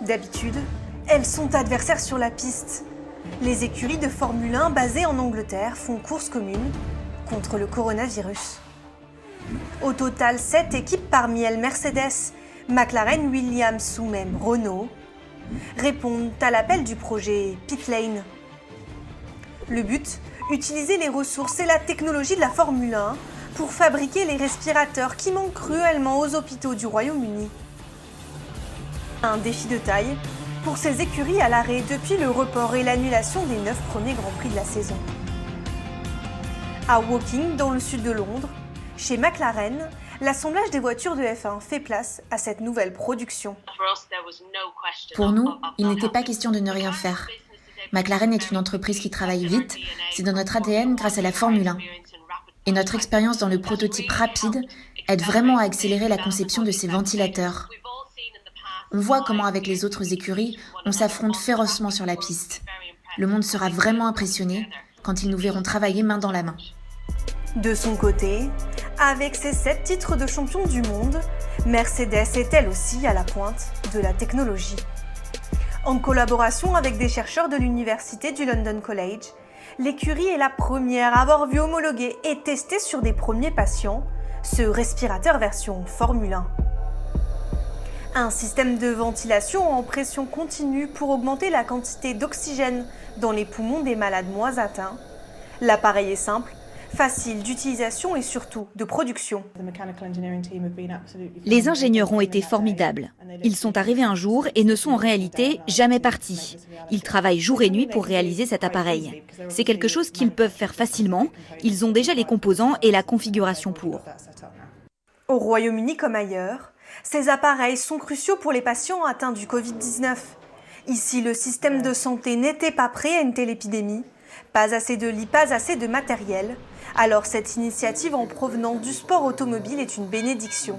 D'habitude, elles sont adversaires sur la piste. Les écuries de Formule 1 basées en Angleterre font course commune contre le coronavirus. Au total, 7 équipes parmi elles Mercedes, McLaren, Williams ou même Renault répondent à l'appel du projet Pitlane. Le but, utiliser les ressources et la technologie de la Formule 1 pour fabriquer les respirateurs qui manquent cruellement aux hôpitaux du Royaume-Uni. Un défi de taille pour ces écuries à l'arrêt depuis le report et l'annulation des 9 premiers Grands Prix de la saison. À Woking, dans le sud de Londres, chez McLaren, l'assemblage des voitures de F1 fait place à cette nouvelle production. Pour nous, il n'était pas question de ne rien faire. McLaren est une entreprise qui travaille vite, c'est dans notre ADN grâce à la Formule 1. Et notre expérience dans le prototype rapide aide vraiment à accélérer la conception de ces ventilateurs. On voit comment avec les autres écuries, on s'affronte férocement sur la piste. Le monde sera vraiment impressionné quand ils nous verront travailler main dans la main. De son côté, avec ses 7 titres de champion du monde, Mercedes est elle aussi à la pointe de la technologie. En collaboration avec des chercheurs de l'université du London College, l'écurie est la première à avoir vu homologuer et tester sur des premiers patients ce respirateur version Formule 1. Un système de ventilation en pression continue pour augmenter la quantité d'oxygène dans les poumons des malades moins atteints. L'appareil est simple, facile d'utilisation et surtout de production. Les ingénieurs ont été formidables. Ils sont arrivés un jour et ne sont en réalité jamais partis. Ils travaillent jour et nuit pour réaliser cet appareil. C'est quelque chose qu'ils peuvent faire facilement. Ils ont déjà les composants et la configuration pour. Au Royaume-Uni comme ailleurs, ces appareils sont cruciaux pour les patients atteints du Covid-19. Ici, le système de santé n'était pas prêt à une telle épidémie. Pas assez de lits, pas assez de matériel. Alors cette initiative en provenance du sport automobile est une bénédiction.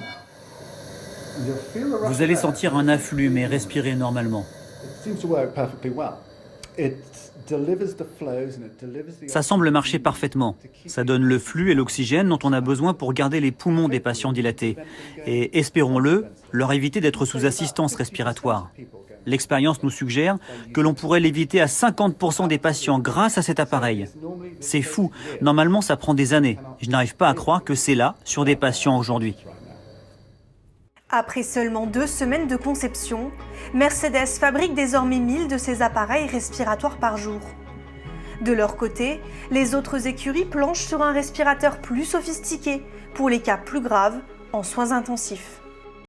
Vous allez sentir un afflux, mais respirer normalement. Ça semble marcher parfaitement. Ça donne le flux et l'oxygène dont on a besoin pour garder les poumons des patients dilatés. Et espérons-le, leur éviter d'être sous assistance respiratoire. L'expérience nous suggère que l'on pourrait l'éviter à 50% des patients grâce à cet appareil. C'est fou, normalement ça prend des années. Je n'arrive pas à croire que c'est là, sur des patients aujourd'hui. Après seulement 2 semaines de conception, Mercedes fabrique désormais 1000 de ces appareils respiratoires par jour. De leur côté, les autres écuries planchent sur un respirateur plus sophistiqué pour les cas plus graves en soins intensifs.